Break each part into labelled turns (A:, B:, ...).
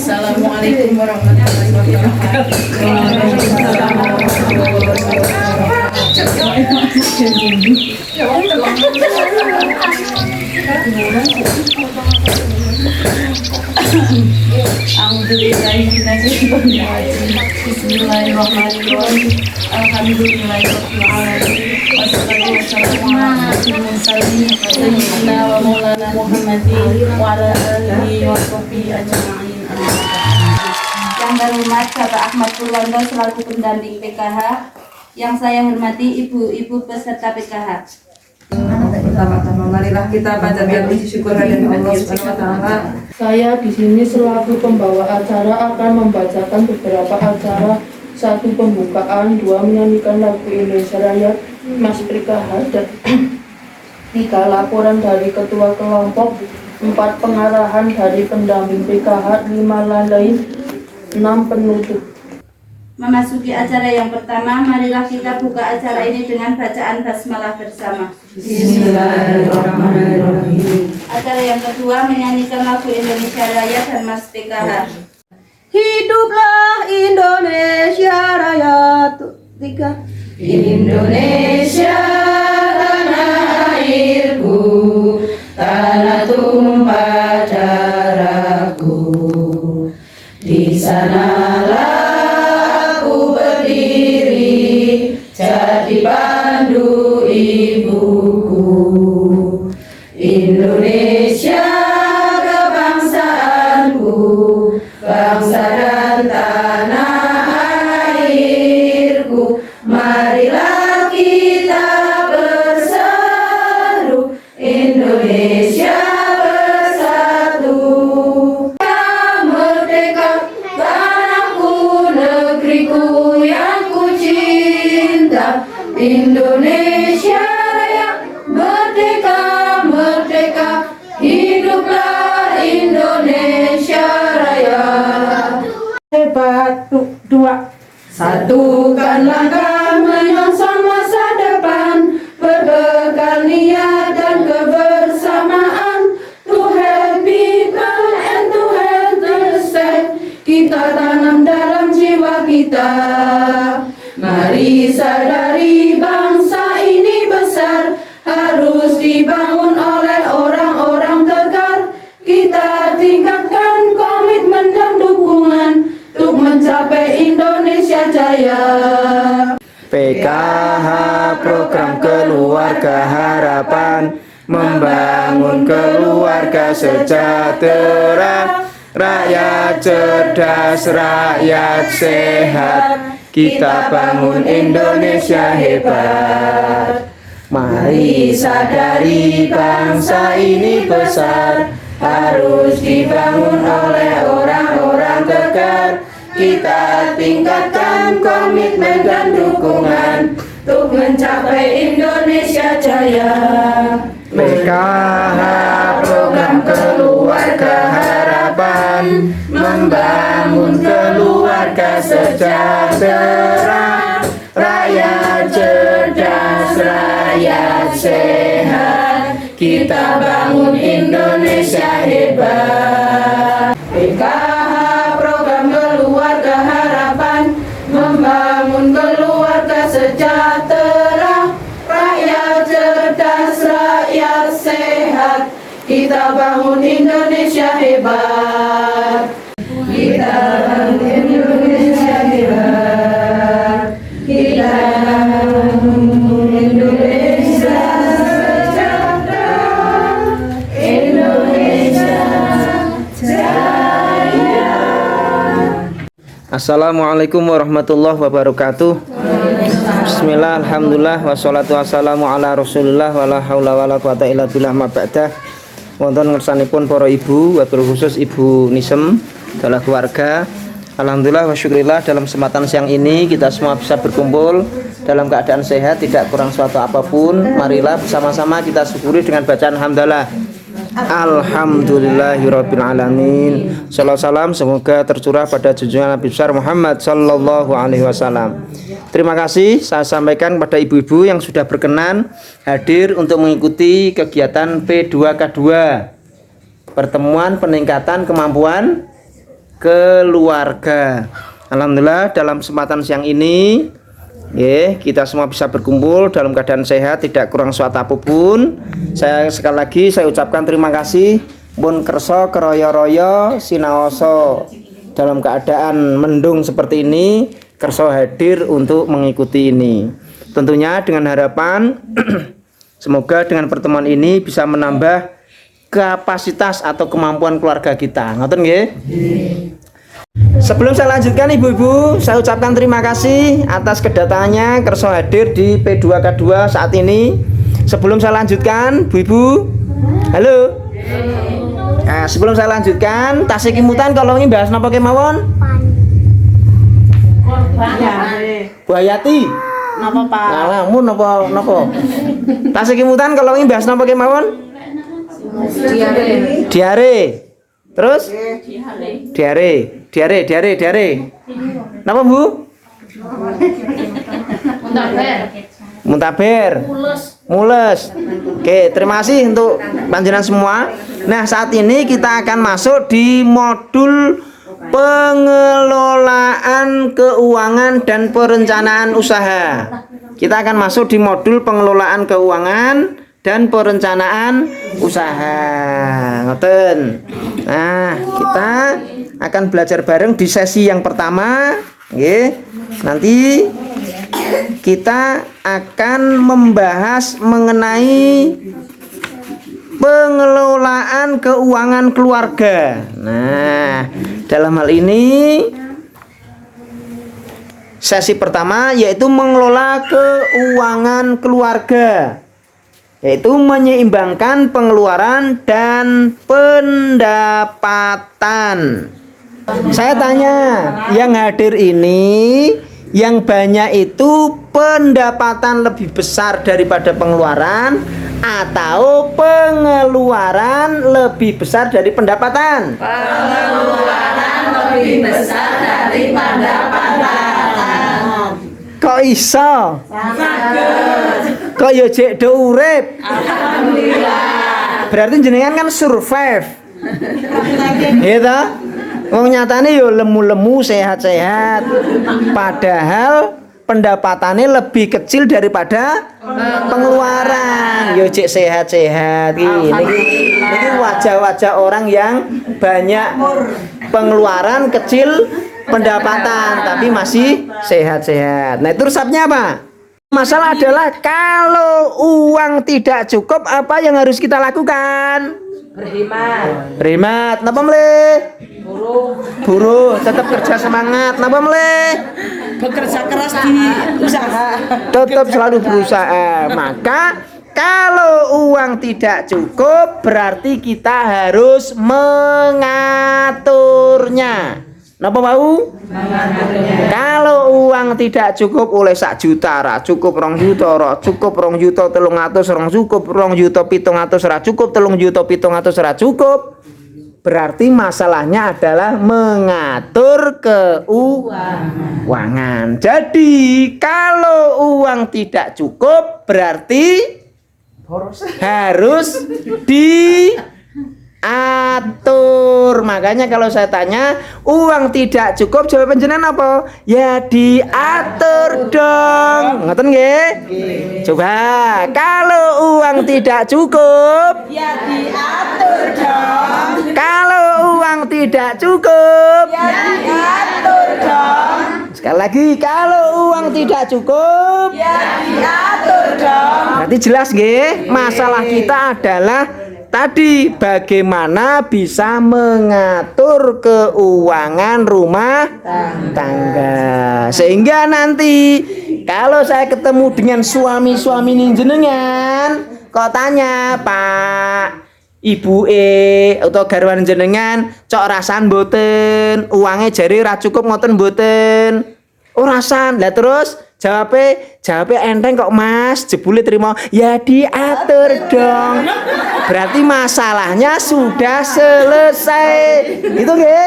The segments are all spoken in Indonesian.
A: Assalamualaikum warahmatullahi Bismillahirrahmanirrahim. Alhamdulillahirabbil alamin. Wassalatu wassalamu ala sayyidina wa maulana Muhammadin wa ala alihi wa sahbihi ajma'in.
B: Yang terhormat Bapak Ahmad Purwanto selaku pendamping PKH, yang saya hormati ibu-ibu peserta PKH.
C: Pertama-tama marilah kita panjatkan puji syukur hadirat Allah Subhanahu wa taala.
A: Saya di sini selaku pembawa acara akan membacakan beberapa acara. 1. Pembukaan, 2. Menyanyikan lagu Indonesia Raya Mas PKH, dan 3. Laporan dari ketua kelompok, 4. Pengarahan dari pendamping PKH, 5. Lain, 6. Penutup.
B: Memasuki acara yang pertama, marilah kita buka acara ini dengan bacaan basmalah bersama.
C: Bismillahirrahmanirrahim.
B: Acara yang kedua, menyanyikan lagu Indonesia Raya dan Mas PKH.
C: Hiduplah Indonesia Raya. 3. Indonesia tanah airku, tanah tumpah darahku. Di sanalah aku berdiri, jadi pandu ibuku. Indonesia kebangsaanku, bangsa dan tanah airku. Marilah kita berseru, Indonesia bersatu. Merdeka tanahku, negeriku yang ku cinta. Indonesia Raya, merdeka, merdeka. Hiduplah Indonesia Raya. Hebat. 2. Satukan langkah menyongsong masa depan, berbekal niat dan kebersamaan. To help people and to help the state, kita tanam dalam jiwa kita. Mari sadari bangsa ini besar, harus dibangun oleh orang-orang tegar. Kita tingkatkan komitmen dan dukungan untuk mencapai Indonesia Jaya.
D: PKH program keluarga harapan, membangun keluarga sejahtera, rakyat cerdas, rakyat sehat, kita bangun Indonesia hebat. Mari sadari bangsa ini besar, harus dibangun oleh orang-orang tegar. Kita tingkatkan komitmen dan dukungan untuk mencapai Indonesia Jaya. PKH program keluarga harapan, membangun keluarga sejahtera, rakyat cerdas, rakyat sehat, kita bangun Indonesia hebat. PKH program keluarga harapan, membangun keluarga sejahtera, rakyat cerdas, rakyat sehat, kita bangun Indonesia hebat. Kita bangun Indonesia hebat. Kita bangun Indonesia sejahtera, Indonesia jaya. Assalamualaikum warahmatullahi wabarakatuh. Bismillah, alhamdulillah, wassalatu wassalamu ala rasulillah, wala haula wala quwata illa billah, ma ba'dah. Wonten ngersanipun para ibu, wabil khusus Ibu Nisem, adalah keluarga. Alhamdulillah wa syukurillah, dalam kesempatan siang ini kita semua bisa berkumpul dalam keadaan sehat, tidak kurang suatu apapun. Marilah bersama-sama kita syukuri dengan bacaan hamdalah. Alhamdulillahirabbil alamin. Salam semoga tercurah pada junjungan Nabi besar Muhammad sallallahu alaihi wasallam. Terima kasih saya sampaikan kepada ibu-ibu yang sudah berkenan hadir untuk mengikuti kegiatan P2K2, pertemuan peningkatan kemampuan keluarga. Alhamdulillah dalam kesempatan siang ini kita semua bisa berkumpul dalam keadaan sehat, tidak kurang suatu apapun. Sekali lagi saya ucapkan terima kasih. Pun kerso keroyo-royo sinaoso dalam keadaan mendung seperti ini, kerso hadir untuk mengikuti ini. Tentunya dengan harapan semoga dengan pertemuan ini bisa menambah kapasitas atau kemampuan keluarga kita. Ngoten nggih? Sebelum saya lanjutkan ibu-ibu, saya ucapkan terima kasih atas kedatangannya kerso hadir di P2K2 saat ini. Sebelum saya lanjutkan, Bu-ibu, halo. Nah, sebelum saya lanjutkan, tasik imutan kalau ini bahas napa kemawon? Bu Hayati.
C: Napa Pak?
D: Ngalamun napa? Tasik imutan kalau ini bahas napa kemawon? Diare. Terus? Diare. Napa Bu? Muntaber. Mules. Oke, terima kasih untuk panjenengan semua. Nah, saat ini kita akan masuk di modul pengelolaan keuangan dan perencanaan usaha. Kita akan masuk di modul pengelolaan keuangan dan perencanaan usaha. Ngoten. Nah, kita akan belajar bareng di sesi yang pertama. Nanti kita akan membahas mengenai pengelolaan keuangan keluarga. Nah, dalam hal ini sesi pertama yaitu mengelola keuangan keluarga, yaitu menyeimbangkan pengeluaran dan pendapatan. Saya tanya, yang hadir ini yang banyak itu pendapatan lebih besar daripada pengeluaran atau pengeluaran lebih besar dari pendapatan?
C: Pengeluaran lebih besar dari pendapatan.
D: Kok iso? Kok yo jek do urip?
C: Alhamdulillah.
D: Berarti jenengan kan survive. Gitu. Wong nyatane yo lemu-lemu sehat-sehat. Padahal pendapatannya lebih kecil daripada pengeluaran. Yo cek sehat-sehat ini wajah-wajah orang yang banyak pengeluaran kecil pendapatan tapi masih sehat-sehat. Nah, itu resepnya apa? Masalah adalah kalau uang tidak cukup, apa yang harus kita lakukan? Berhemat. Napa mleh? Buruh, tetap kerja semangat. Napa mleh?
C: Bekerja keras di usaha.
D: Tetap selalu berusaha. Maka kalau uang tidak cukup berarti kita harus mengaturnya. Napa mau? Kalau uang tidak cukup oleh 1 juta, ra cukup 2 juta, ra cukup 2 juta 300, ra cukup 2 juta 700, ra cukup 3 juta 700, ra cukup. Berarti masalahnya adalah mengatur keuangan. Jadi kalau uang tidak cukup berarti harus diatur. Makanya kalau saya tanya uang tidak cukup, jawaban jenengan apa? Ya diatur dong. Ngoten nggih? Coba kalau uang tidak cukup,
C: Ya diatur dong.
D: kalau uang tidak cukup,
C: Ya diatur dong.
D: sekali lagi kalau uang tidak cukup,
C: Ya diatur dong.
D: berarti jelas nggih, masalah kita adalah tadi bagaimana bisa mengatur keuangan rumah tangga. Sehingga nanti kalau saya ketemu dengan suami-suami jenengan, kok tanya, "Pak, Ibu atau garwan jenengan cok rasan mboten, uangnya jari ra cukup ngoten mboten." Oh rasan. Lah terus jawabnya enteng kok Mas, jebule terima. Ya diatur dong. Berarti masalahnya sudah selesai. Gitu nggih?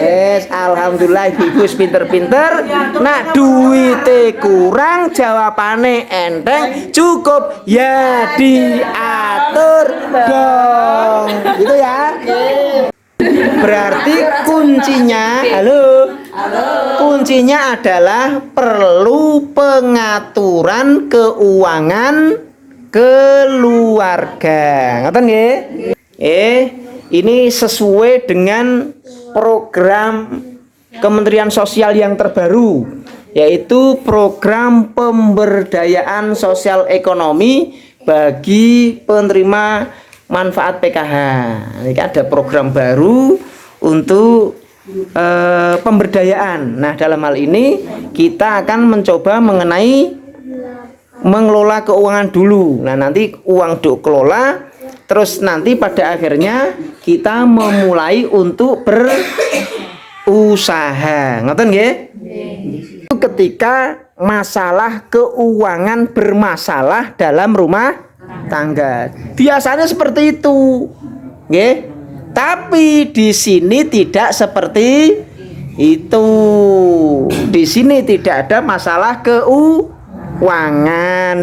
D: Wes, alhamdulillah ibu pinter-pinter. Nak duite kurang, jawabane enteng, cukup. Ya diatur dong. Gitu ya. Berarti kuncinya, halo. Kuncinya adalah perlu pengaturan keuangan keluarga. Ngoten nggih? Ini sesuai dengan program Kementerian Sosial yang terbaru, yaitu program pemberdayaan sosial ekonomi bagi penerima manfaat PKH. Ini ada program baru untuk pemberdayaan. Nah, dalam hal ini kita akan mencoba mengenai mengelola keuangan dulu. Nah, nanti uang dikelola, terus nanti pada akhirnya kita memulai untuk berusaha. Ngoten nggih? Ketika masalah keuangan bermasalah dalam rumah tangga. Biasanya seperti itu. Nggih. Tapi di sini tidak seperti itu. Di sini tidak ada masalah keuangan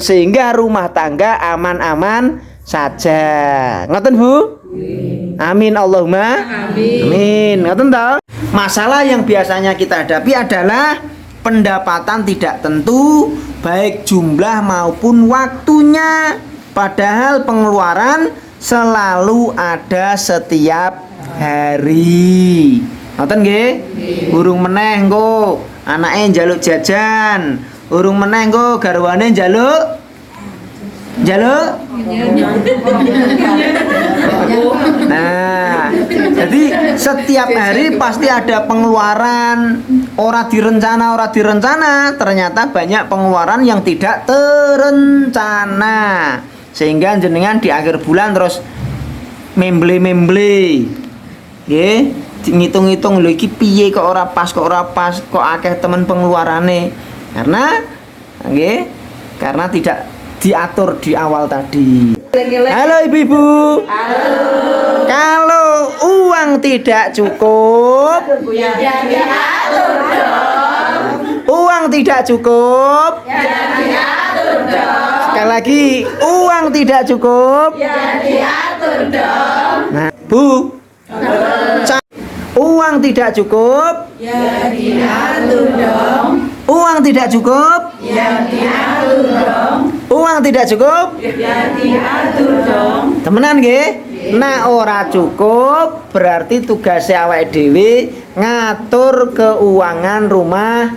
D: sehingga rumah tangga aman-aman saja. Ngoten Bu? Amin Allahumma amin. Ngoten toh? Masalah yang biasanya kita hadapi adalah pendapatan tidak tentu baik jumlah maupun waktunya. Padahal pengeluaran selalu ada setiap hari. Ngoten nggih? Urung meneh engko anake njaluk jajan, urung meneh engko garwane njaluk Nah, jadi setiap hari pasti ada pengeluaran. Ora direncana, ternyata banyak pengeluaran yang tidak terencana. Sehingga jenengan di akhir bulan terus memble. Nggih, ngitung-ngitung lho iki piye kok ora pas, kok akeh temen pengeluarane. Karena nggih, karena tidak diatur di awal tadi. Halo ibu-ibu. Halo. Kalau uang tidak cukup, ya diatur dong. Uang tidak cukup, ya diatur dong. Sekali lagi, uang tidak cukup, ya diatur dong. Nah, Bu. Uang tidak cukup, ya diatur dong. Uang tidak cukup, ya diatur dong. Uang tidak cukup, ya diatur dong. Temenan nggih? Nah, ora cukup berarti tugasnya awake dhewe ngatur keuangan rumah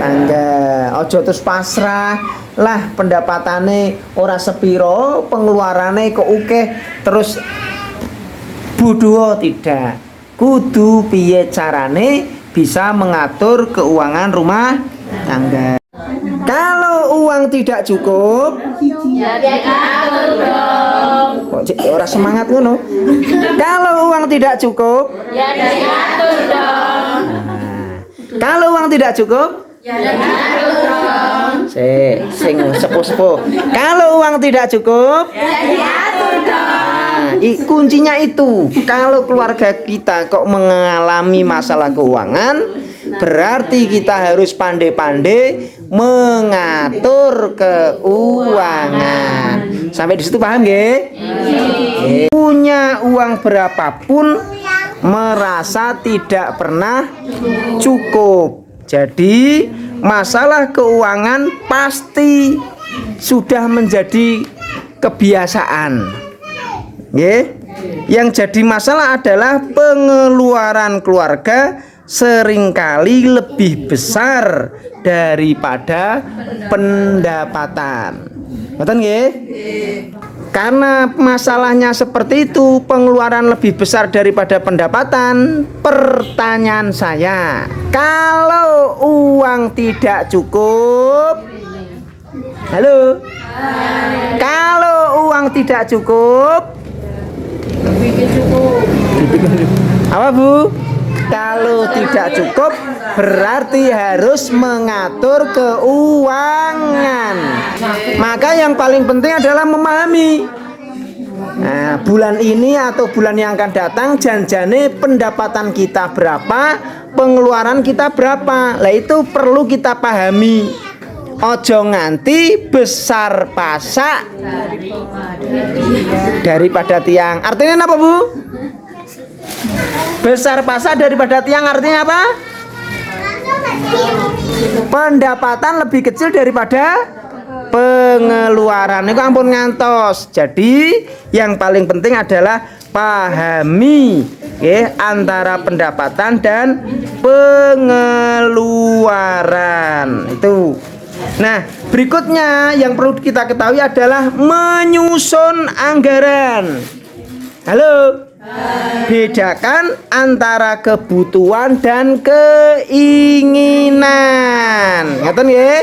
D: tangga. Aja terus pasrah. Lah pendapatane ora sepiro, pengeluarane kok akeh terus budhuwa tidak. Kudu piye carane bisa mengatur keuangan rumah tangga. Kalau uang tidak cukup, ya diatur dong. Kok ora semangat ngono? Kalau uang tidak cukup, ya diatur dong. Kalau uang tidak cukup, ya diatur dong. Sing sepuh-sepuh. Kalau uang tidak cukup, ya diatur dong. Kuncinya itu. Kalau keluarga kita kok mengalami masalah keuangan, berarti kita harus pandai-pandai mengatur keuangan. Sampai di situ paham nggih? Punya uang berapapun merasa tidak pernah cukup. Jadi masalah keuangan pasti sudah menjadi kebiasaan. Nggih. Yang jadi masalah adalah pengeluaran keluarga seringkali lebih besar daripada pendapatan. Betul nggih? Karena masalahnya seperti itu, pengeluaran lebih besar daripada pendapatan. Pertanyaan saya, kalau uang tidak cukup, halo? Kalau uang tidak cukup, apa Bu? Kalau tidak cukup berarti harus mengatur keuangan. Maka yang paling penting adalah memahami. Nah, bulan ini atau bulan yang akan datang janjane pendapatan kita berapa, pengeluaran kita berapa. Lah itu perlu kita pahami. Ojo nganti besar pasak daripada tiang. Artinya apa Bu? Besar pasak daripada tiang artinya apa? Pendapatan lebih kecil daripada pengeluaran. Itu ampun ngantos. Jadi yang paling penting adalah pahami antara pendapatan dan pengeluaran. Itu. Nah, berikutnya yang perlu kita ketahui adalah menyusun anggaran. Halo. Bedakan antara kebutuhan dan keinginan. Ngerti nggih?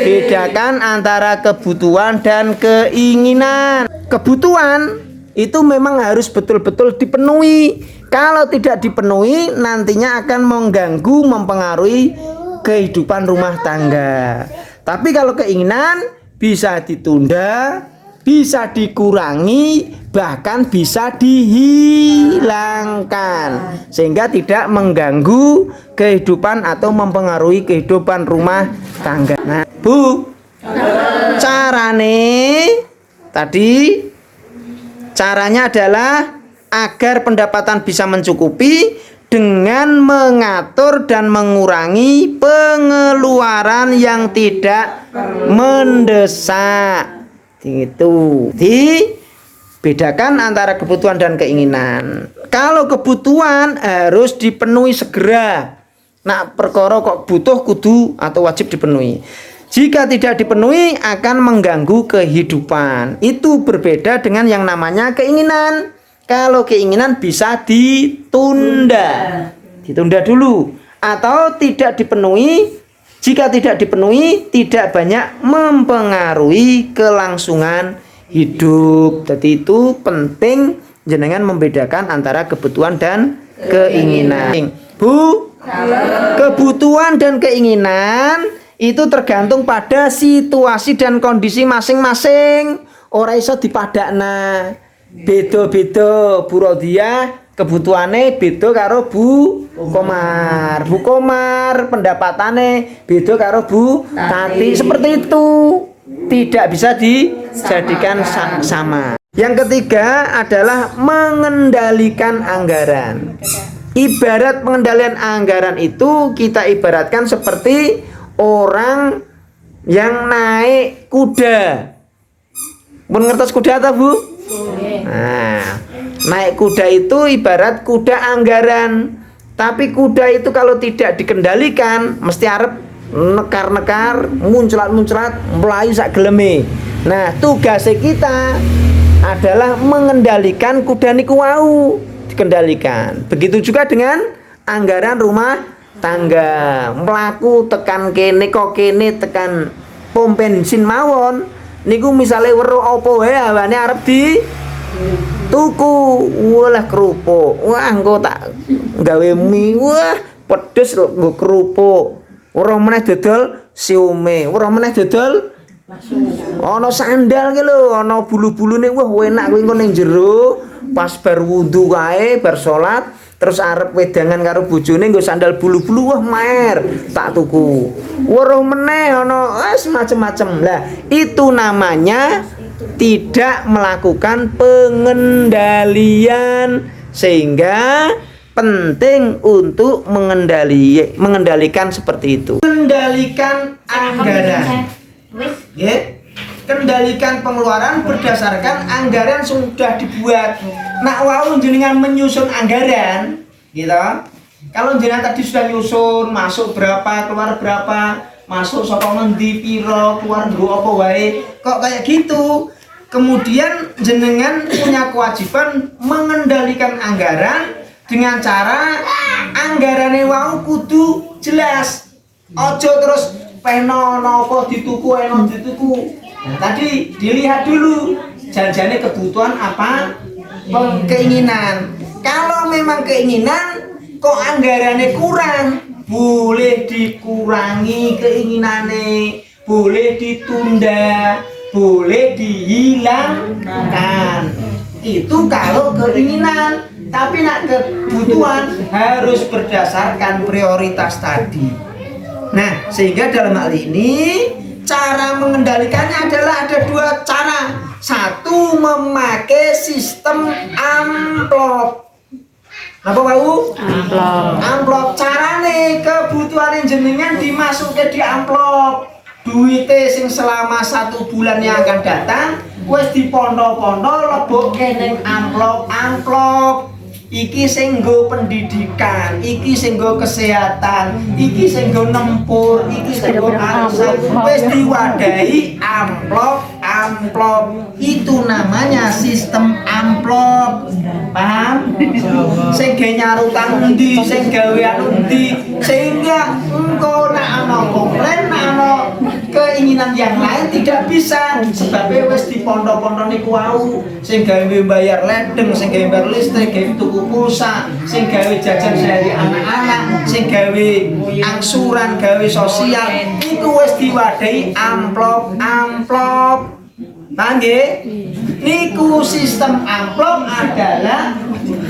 D: Bedakan antara kebutuhan dan keinginan. Kebutuhan itu memang harus betul-betul dipenuhi. Kalau tidak dipenuhi, nantinya akan mengganggu, mempengaruhi kehidupan rumah tangga. Tapi kalau keinginan bisa ditunda, bisa dikurangi, bahkan bisa dihilangkan sehingga tidak mengganggu kehidupan atau mempengaruhi kehidupan rumah tangga. Nah, Bu, caranya adalah agar pendapatan bisa mencukupi dengan mengatur dan mengurangi pengeluaran yang tidak mendesak. Itu dibedakan antara kebutuhan dan keinginan. Kalau kebutuhan harus dipenuhi segera. Nah, perkara kok butuh kudu atau wajib dipenuhi. Jika tidak dipenuhi akan mengganggu kehidupan. Itu berbeda dengan yang namanya keinginan. Kalau keinginan bisa ditunda. Ditunda dulu atau tidak dipenuhi. Jika tidak dipenuhi, tidak banyak mempengaruhi kelangsungan hidup. Jadi itu penting jenengan membedakan antara kebutuhan dan keinginan. Bu, kebutuhan dan keinginan itu tergantung pada situasi dan kondisi masing-masing. Ora iso dipadakna. Beda-beda Bu Rodia kebutuhannya beda karo Bu Komar. Bu Komar pendapatannya beda karo Bu Tati. Seperti itu. Tidak bisa dijadikan sama. Yang ketiga adalah mengendalikan anggaran. Ibarat pengendalian anggaran itu kita ibaratkan seperti orang yang naik kuda. Pun ngertos kuda atau Bu? Nah, naik kuda itu ibarat kuda anggaran. Tapi kuda itu kalau tidak dikendalikan mesti arep nekar-nekar, muncrat-muncrat, melayu sak geleme. Nah, tugasnya kita adalah mengendalikan kuda niku wau, dikendalikan. Begitu juga dengan anggaran rumah tangga. Melaku tekan kene kok kene tekan pom bensin mawon. Niku misale weruh apa wae hawane arep di tuku, walah kerupuk. Wah, engko tak gawe mie. Wah, pedes nggo kerupuk. Ora meneh dodol siume, ora meneh dodol ana sandal ki lho, ana bulu-bulune. Wah, enak kuwi engko ning jero pas bar wudu kae, bar salat, terus arep wedangan karo bojone nggo sandal bulu-bulu. Wah, mer, tak tuku. Weruh meneh ana macem-macem. Lah, itu namanya tidak melakukan pengendalian, sehingga penting untuk mengendalikan seperti itu. Kendalikan anggaran. Kendalikan pengeluaran berdasarkan anggaran sudah dibuat. Nak wau jenengan menyusun anggaran, gitu. Kalau jenengan tadi sudah nyusun masuk berapa, keluar berapa, masuk saka ngendi piro, keluar nggo apa wae, kok kayak gitu. Kemudian jenengan punya kewajiban mengendalikan anggaran dengan cara anggarane wau kudu jelas. Ojo terus peno nopo dituku eno dituku. Nah, tadi dilihat dulu janjane kebutuhan apa, keinginan. Kalau memang keinginan kok anggarannya kurang, boleh dikurangi keinginannya, boleh ditunda, boleh dihilangkan. Itu kalau keinginan. Tapi nak kebutuhan harus berdasarkan prioritas tadi. Nah, sehingga dalam hal ini cara mengendalikannya adalah ada dua cara. Satu, memakai sistem amplop. Napa mau? Amplop. Carane kebutuhan jenengan dimasuke di amplop. Duite sing selama 1 bulan yang akan datang wis dipondo-pondo lebokke ning amplop. Iki sing nggo pendidikan, iki sing nggo kesehatan, iki sing nggo nempur, iki sing nggo arisan, wis diwadahi amplop. Itu namanya sistem amplop. Paham? Sing gawe nyarutang endi, sing gawe anu endi, sehingga engko nek ana komplain, nek ana keinginan yang lain tidak bisa sebabnya wis dipondo-pondo niku wau. Sing gawe bayar ledeng, sing gawe bayar listrik, gawe tuku pulsa, sing gawe jajan sehari anak-anak, sing gawe angsuran, gawe sosial, itu wis diwadahi amplop. Paham nggih? Niku sistem amplop adalah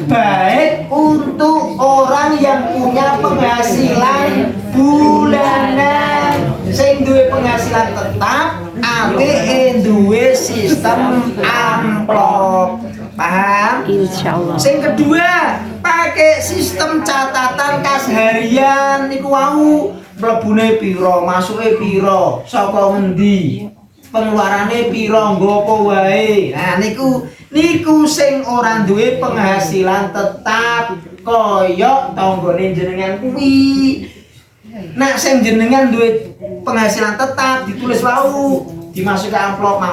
D: baik untuk orang yang punya penghasilan bulanan. Sing duwe penghasilan tetap, apike duwe sistem amplop. Paham?
E: Insyaallah.
D: Sing kedua, pakai sistem catatan kas harian niku wau. Mlebune pira, masuke pira, saka ngendi, pengeluarane pira, nggo apa wae. Nah niku sing ora duwe penghasilan tetap kaya tanggane jenengan kuwi. Nah, sing jenengan duwe penghasilan tetap ditulis wau, dimasuk ke amplop.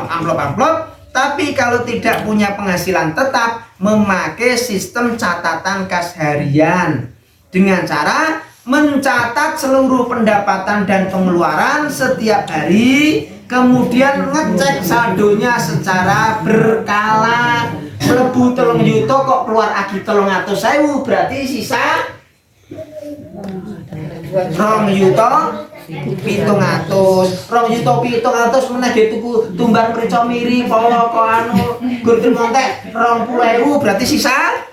D: Tapi kalau tidak punya penghasilan tetap, memakai sistem catatan kas harian dengan cara mencatat seluruh pendapatan dan pengeluaran setiap hari, kemudian ngecek saldonya secara berkala. Mlebu 3 juta kok keluar agi 300.000, berarti sisa 2.700.000 meneh dituku tumbar mrica miri kok anu gur montek 20.000, berarti sisa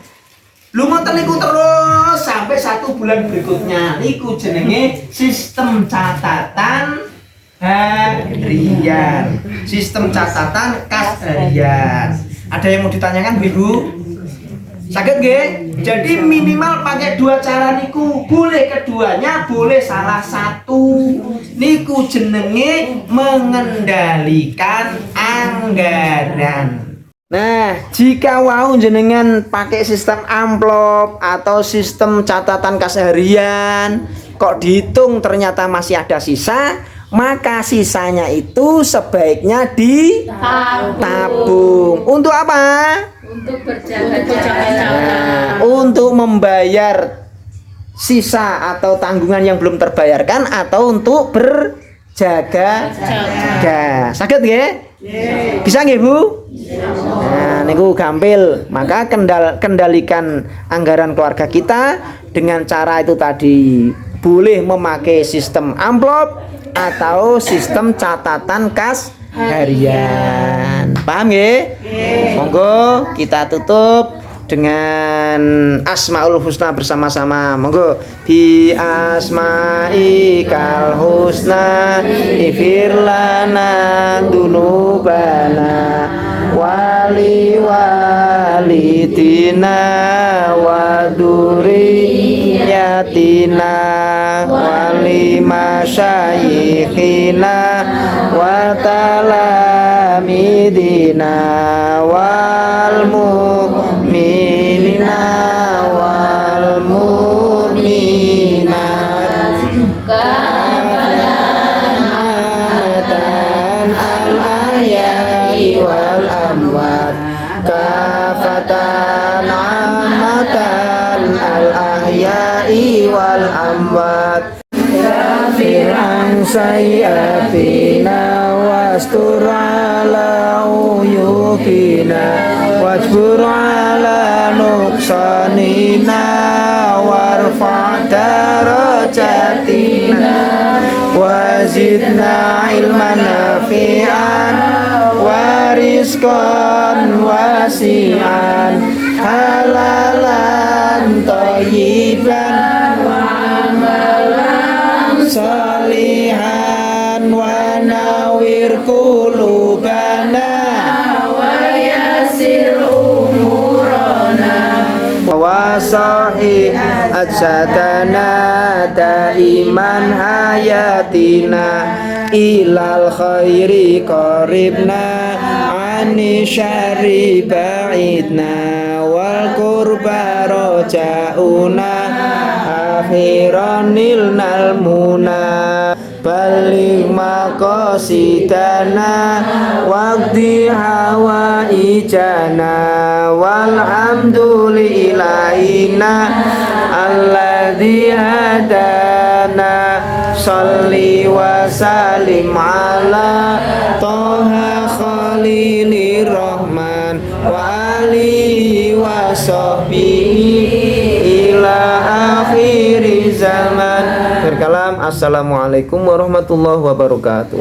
D: lumayan niku terus sampai 1 bulan berikutnya. Niku jenenge sistem catatan harian. Sistem catatan kas harian. Ada yang mau ditanyakan, Ibu? Sakit nggih? Jadi minimal pakai 2 cara niku. Boleh keduanya, boleh salah satu. Niku jenenge mengendalikan anggaran. Nah, jika wau jenengan pakai sistem amplop atau sistem catatan kas harian, kok dihitung ternyata masih ada sisa, maka sisanya itu sebaiknya ditabung. Untuk apa?
B: Untuk berjaga-jaga.
D: Nah, untuk membayar sisa atau tanggungan yang belum terbayarkan atau untuk berjaga-jaga. Sakit nggih? Bisa nggih, Bu? Nah, niku gampil. Maka kendalikan anggaran keluarga kita dengan cara itu tadi. Boleh memakai sistem amplop atau sistem catatan kas harian. Paham nggih? Monggo kita tutup dengan Asmaul Husna bersama-sama. Monggo. Bi asma'ikal husna ighfir lana dzunubana wali walidina wa dzurriyyatina wali masyayikhina wa talamidina wal mu'minina wal mu'minat kafatan al-ahya'i wal amwat kafatan amatan al-ahya'i wal amwat Fir'an sayyatina wastur ala uyubina wajbur ala nuqsanina warfa' darajatina wazidna ilman nafi'an warizqan wasi'an halalan thayyiban salihan wa nawir qulubana wa yasir umurana wa sahib satana daiman hayatina ilal khairi qaribna ani syarri ba'idna wal qurba rojauna akhiran nilnal muna balik maqasidana waqdi hawa ijana walhamdulillahina alladzi hadana sholli wa salim ala toha khalilir rahman wa alihi wa sahbihi ila akhir zaman. Berkalam, assalamualaikum warahmatullahi wabarakatuh.